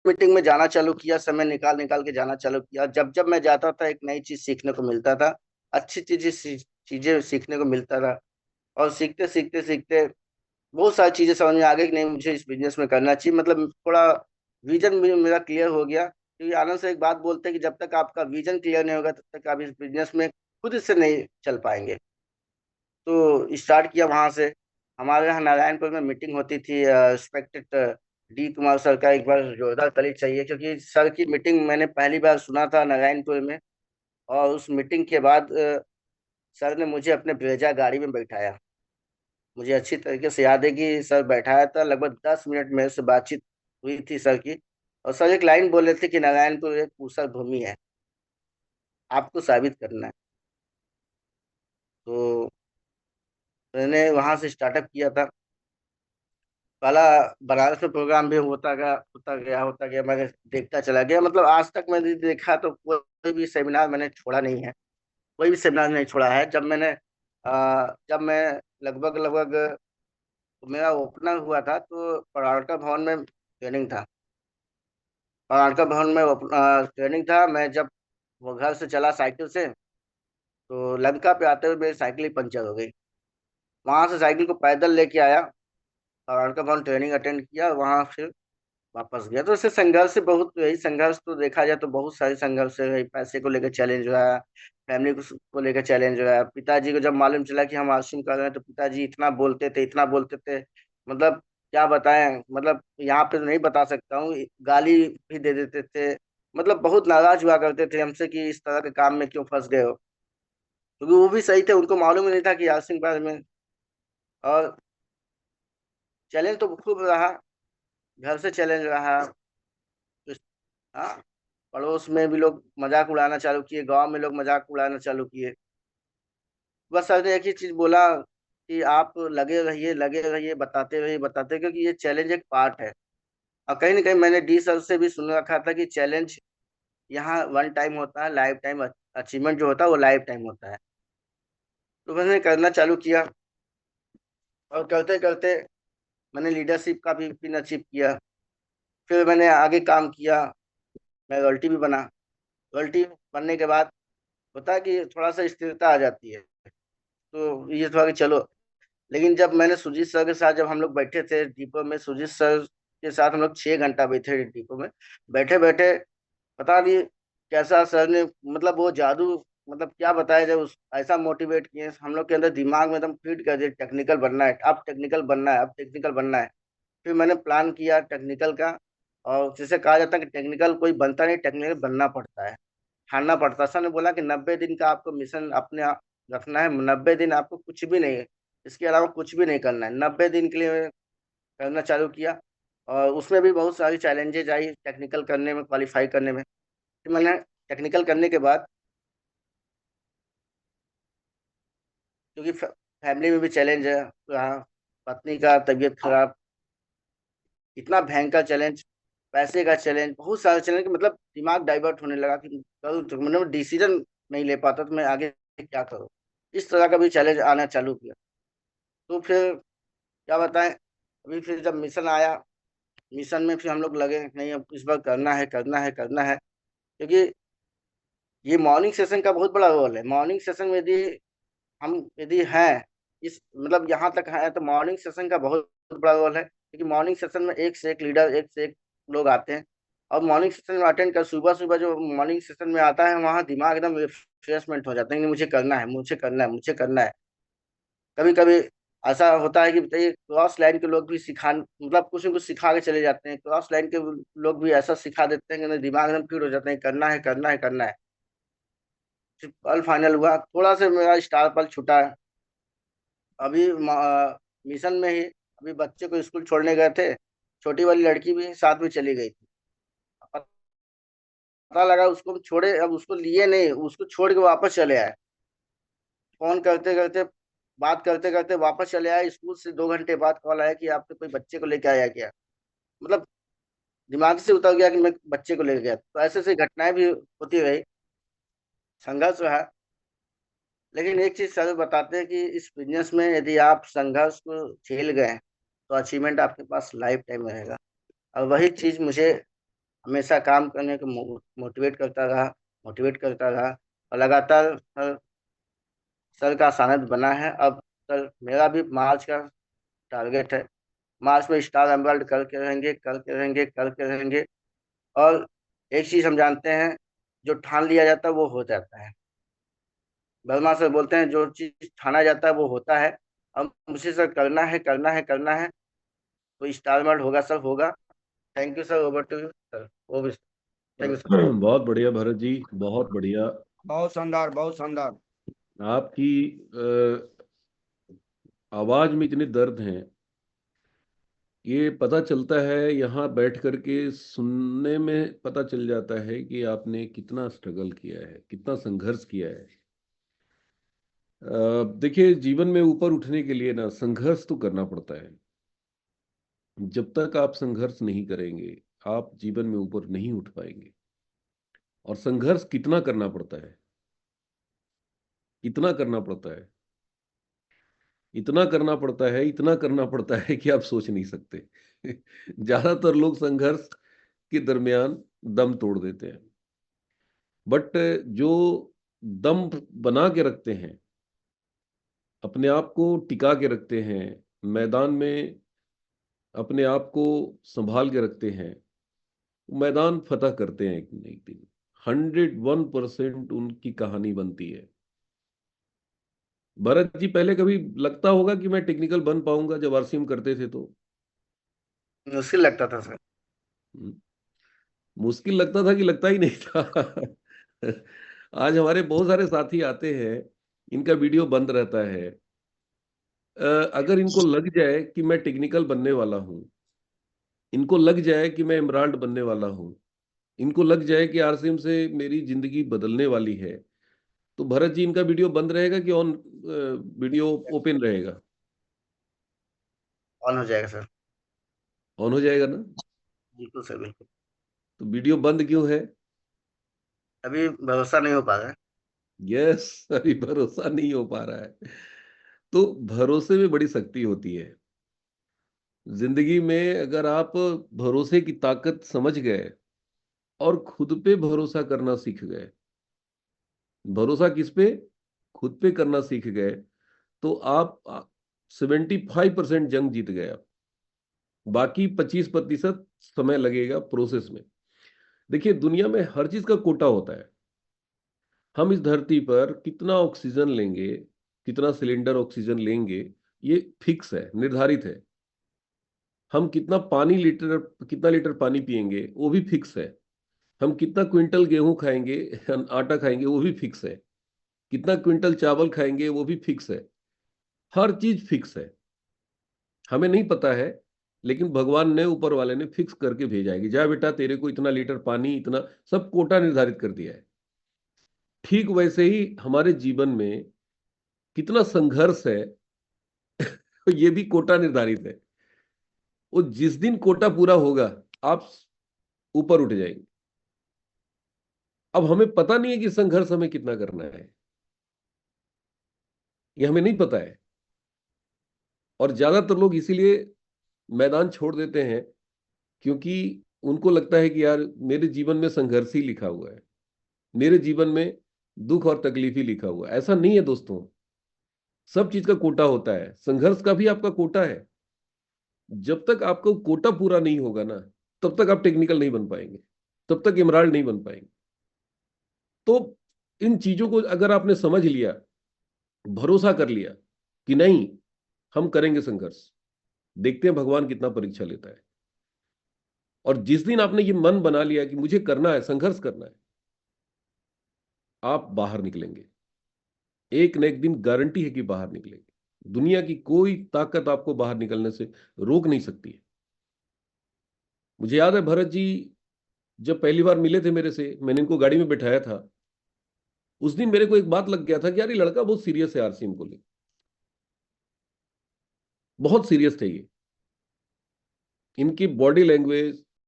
Meeting में जाना चालू किया, समय निकाल निकाल के जाना चालू किया। जब जब मैं जाता था एक नई चीज सीखने को मिलता था, अच्छी चीजें सीखने को मिलता था। और सीखते सीखते सीखते बहुत सारी चीजें समझ में आ गई कि नहीं, मुझे इस बिजनेस में करना चाहिए। मतलब थोड़ा विजन भी मेरा क्लियर हो गया, क्योंकि आनंद से एक बात बोलते हैं कि जब तक आपका विजन क्लियर नहीं होगा तब तक आप इस बिजनेस में खुद से नहीं चल पाएंगे। तो स्टार्ट किया वहां से। हमारे यहाँ नारायणपुर में मीटिंग होती थी, रिस्पेक्टेड डी कुमार सर का एक बार जोरदार ताली चाहिए, क्योंकि सर की मीटिंग मैंने पहली बार सुना था नारायणपुर में। और उस मीटिंग के बाद सर ने मुझे अपने ब्रेजा गाड़ी में बैठाया। मुझे अच्छी तरीके से याद है कि सर बैठाया था, लगभग 10 मिनट मेरे से बातचीत हुई थी सर की। और सर एक लाइन बोले थे कि नारायणपुर एक ऊसर भूमि है, आपको साबित करना है। तो मैंने वहां से स्टार्टअप किया था। पहला बनारस में प्रोग्राम भी होता गया, मैंने देखता चला गया। मतलब आज तक मैंने देखा तो कोई भी सेमिनार मैंने छोड़ा नहीं है, कोई भी सेमिनार नहीं छोड़ा है। जब मैं लगभग लगभग मेरा ओपनर हुआ था तो पराड़का भवन में ट्रेनिंग था। पराड़का भवन में ट्रेनिंग था। मैं जब वो घर से चला साइकिल से, तो लंका पे आते हुए मेरी साइकिल ही पंचर हो गई। वहां से साइकिल को पैदल लेके आया, पराड़का भवन ट्रेनिंग अटेंड किया, वहां फिर वापस गया। तो इससे संघर्ष से बहुत, यही संघर्ष तो देखा जाए तो बहुत सारे संघर्ष है। पैसे को लेकर चैलेंज रहा है, फैमिली को लेकर चैलेंज रहा है। पिताजी को जब मालूम चला कि हम आश्रम कर रहे हैं तो पिताजी इतना बोलते थे, इतना बोलते थे। मतलब क्या बताएं, मतलब यहाँ पे तो नहीं बता सकता हूँ, गाली भी दे देते थे। मतलब बहुत नाराज हुआ करते थे हमसे कि इस तरह के काम में क्यों फंस गए हो। क्योंकि वो भी सही थे, उनको मालूम ही नहीं था कि आश्रम बारे में। और चैलेंज तो खूब रहा, घर से चैलेंज रहा। हाँ, पड़ोस में भी लोग मजाक उड़ाना चालू किए, गांव में लोग मजाक उड़ाना चालू किए। बस सर ने एक ही चीज बोला कि आप लगे रहिए, बताते रहिए, बताते, क्योंकि ये चैलेंज एक पार्ट है। और कहीं ना कहीं मैंने डी सर से भी सुन रखा था कि चैलेंज यहाँ वन टाइम होता है, लाइफ टाइम अचीवमेंट जो होता है वो लाइफ टाइम होता है। तो मैंने करना चालू किया, और करते करते मैंने लीडरशिप का भी पिन अचीव किया। फिर मैंने आगे काम किया, मैं रॉयल्टी भी बना। रॉयल्टी बनने के बाद होता है कि थोड़ा सा स्थिरता आ जाती है। तो ये था कि चलो। लेकिन जब मैंने सुजीत सर के साथ, जब हम लोग बैठे थे डिपो में, सुजीत सर के साथ हम लोग 6 घंटा बैठे डिपो में। बैठे बैठे पता नहीं कैसा सर ने, मतलब वो जादू, मतलब क्या बताया जाए, उस ऐसा मोटिवेट किए हम लोग के अंदर, दिमाग में एकदम फीड कर दिया, टेक्निकल बनना है, अब टेक्निकल बनना है, अब टेक्निकल बनना है। फिर मैंने प्लान किया टेक्निकल का। और जैसे कहा जाता है कि टेक्निकल कोई बनता नहीं, टेक्निकल बनना पड़ता है, ठानना पड़ता है। सर ने बोला कि 90 दिन का आपको मिशन अपने रखना है, 90 दिन आपको कुछ भी नहीं, इसके अलावा कुछ भी नहीं करना है, 90 दिन के लिए करना चालू किया। और उसमें भी बहुत सारी चैलेंजेज आई टेक्निकल करने में, क्वालिफाई करने में। फिर मैंने टेक्निकल करने के बाद, क्योंकि फैमिली में भी चैलेंज है रहा, पत्नी का तबीयत खराब, इतना भयंकर चैलेंज, पैसे का चैलेंज, बहुत सारे चैलेंज, मतलब दिमाग डाइवर्ट होने लगा कि करूँ तो, मतलब डिसीजन नहीं ले पाता तो मैं आगे क्या करूँ। इस तरह का भी चैलेंज आना चालू किया। तो फिर क्या बताएं, अभी फिर जब मिशन आया, मिशन में फिर हम लोग लगे नहीं, अब इस बार करना है, करना है, करना है। क्योंकि ये मॉर्निंग सेशन का बहुत बड़ा रोल है। मॉर्निंग सेशन में हम यदि हैं, इस मतलब यहाँ तक है, तो मॉर्निंग सेशन का बहुत बड़ा रोल है। क्योंकि मॉर्निंग सेशन में एक से एक लीडर, एक से एक लोग आते हैं। और मॉर्निंग सेशन में अटेंड कर, सुबह सुबह जो मॉर्निंग सेशन में आता है, वहाँ दिमाग एकदम रिफ्रेशमेंट हो जाता है कि मुझे करना है, मुझे करना है, मुझे करना है। कभी कभी ऐसा होता है कि बताइए, क्रॉस लाइन के लोग भी सिखा, मतलब कुछ न कुछ सिखा के चले जाते हैं। क्रॉस लाइन के लोग भी ऐसा सिखा देते हैं कि दिमाग एकदम फिट हो जाते हैं, करना है, करना है, करना है। फिर कल फाइनल हुआ, थोड़ा सा मेरा स्टार पल छूटा है। अभी मिशन में ही अभी बच्चे को स्कूल छोड़ने गए थे, छोटी वाली लड़की भी साथ में चली गई थी। पता लगा उसको हम छोड़े, अब उसको लिए नहीं, उसको छोड़ के वापस चले आए। फोन करते करते, बात करते करते वापस चले आए। स्कूल से 2 घंटे बाद कॉल आया कि आपके कोई बच्चे को लेके आया क्या। मतलब दिमाग से उतर गया कि मैं बच्चे को लेके गया। तो ऐसे ऐसी घटनाएं भी होती रही, संघर्ष रहा। लेकिन एक चीज सर बताते हैं कि इस बिजनेस में यदि आप संघर्ष को झेल गए तो अचीवमेंट आपके पास लाइफ टाइम रहेगा। और वही चीज मुझे हमेशा काम करने को मोटिवेट करता रहा, मोटिवेट करता रहा। और लगातार सर का सानिध्य बना है। अब सर मेरा भी मार्च का टारगेट है, मार्च में स्टार एमराल्ड करके रहेंगे, करके रहेंगे, करके रहेंगे। और एक चीज हम जानते हैं, जो ठान लिया जाता है वो हो जाता है। वर्मा सर बोलते हैं जो चीज ठाना जाता है वो होता है। हम उसे सर करना है, करना है, करना है। तो स्टार एमराल्ड होगा सर, होगा। Thank you sir, over to you sir, वो भी थैंक यू सर। बहुत बढ़िया भरत जी, बहुत बढ़िया। बहुत शानदार, बहुत शानदार। आपकी आवाज में इतने दर्द हैं, ये पता चलता है, यहाँ बैठ करके सुनने में पता चल जाता है कि आपने कितना स्ट्रगल किया है, कितना संघर्ष किया है। देखिए, जीवन में ऊपर उठने के लिए ना संघर्ष तो करना पड़ता है। जब तक आप संघर्ष नहीं करेंगे, आप जीवन में ऊपर नहीं उठ पाएंगे। और संघर्ष कितना करना पड़ता है, इतना करना पड़ता है, इतना करना पड़ता है, इतना करना पड़ता है कि आप सोच नहीं सकते। ज्यादातर लोग संघर्ष के दरमियान दम तोड़ देते हैं। बट जो दम बना के रखते हैं, अपने आप को टिका के रखते हैं, मैदान में अपने आप को संभाल के रखते हैं, मैदान फतह करते हैं एक न एक दिन। 101% उनकी कहानी बनती है। भरत जी, पहले कभी लगता होगा कि मैं टेक्निकल बन पाऊंगा जब आरसीएम करते थे तो? मुश्किल लगता था सर। हम्म, मुश्किल लगता था कि लगता ही नहीं था? आज हमारे बहुत सारे साथी आते हैं, इनका वीडियो बंद रहता है। अगर इनको लग जाए कि मैं टेक्निकल बनने वाला हूँ, इनको लग जाए कि मैं एमराल्ड बनने वाला हूँ, इनको लग जाए कि आरसीएम से मेरी जिंदगी बदलने वाली है, तो भरत जी इनका वीडियो बंद रहेगा कि ऑन, वीडियो ओपन रहेगा? ऑन हो जाएगा सर। ऑन हो जाएगा ना? बिल्कुल सर, बिल्कुल। तो वीडियो बंद क्यों है? अभी भरोसा नहीं हो पा रहा है। यस, अभी भरोसा नहीं हो पा रहा है। तो भरोसे में बड़ी शक्ति होती है। जिंदगी में अगर आप भरोसे की ताकत समझ गए और खुद पे भरोसा करना सीख गए, भरोसा किस पे? खुद पे करना सीख गए, तो आप 75% जंग जीत गए आप। बाकी 25% समय लगेगा प्रोसेस में। देखिए, दुनिया में हर चीज का कोटा होता है। हम इस धरती पर कितना ऑक्सीजन लेंगे, कितना सिलेंडर ऑक्सीजन लेंगे, ये फिक्स है, निर्धारित है। हम कितना लीटर पानी पिएंगे, वो भी फिक्स है। हम कितना क्विंटल गेहूं खाएंगे, आटा खाएंगे, वो भी फिक्स है। कितना क्विंटल चावल खाएंगे, वो भी फिक्स है। हर चीज फिक्स है। हमें नहीं पता है, लेकिन भगवान ने, ऊपर वाले ने फिक्स करके भेजा है कि जा बेटा, तेरे को इतना लीटर पानी, इतना, सब कोटा निर्धारित कर दिया है। ठीक वैसे ही हमारे जीवन में कितना संघर्ष है, तो ये भी कोटा निर्धारित है। वो जिस दिन कोटा पूरा होगा, आप ऊपर उठ जाएंगे। अब हमें पता नहीं है कि संघर्ष हमें कितना करना है, ये हमें नहीं पता है। और ज्यादातर लोग इसीलिए मैदान छोड़ देते हैं, क्योंकि उनको लगता है कि यार मेरे जीवन में संघर्ष ही लिखा हुआ है, मेरे जीवन में दुख और तकलीफ ही लिखा हुआ है। ऐसा नहीं है दोस्तों। सब चीज का कोटा होता है, संघर्ष का भी आपका कोटा है। जब तक आपका कोटा पूरा नहीं होगा ना, तब तक आप टेक्निकल नहीं बन पाएंगे, तब तक इमराल्ड नहीं बन पाएंगे। तो इन चीजों को अगर आपने समझ लिया, भरोसा कर लिया कि नहीं, हम करेंगे संघर्ष, देखते हैं भगवान कितना परीक्षा लेता है। और जिस दिन आपने ये मन बना लिया कि मुझे करना है, संघर्ष करना है, आप बाहर निकलेंगे। एक न एक दिन गारंटी है कि बाहर निकलेंगे। दुनिया की कोई ताकत आपको बाहर निकलने से रोक नहीं सकती है। मुझे याद है भरत जी, जब पहली बार मिले थे मेरे से, मैंने इनको गाड़ी में बैठाया था, उस दिन मेरे को एक बात लग गया था कि यार ये लड़का बहुत सीरियस है आरसीएम को लेकर, बहुत सीरियस थे ये। इनकी बॉडी लैंग्वेज,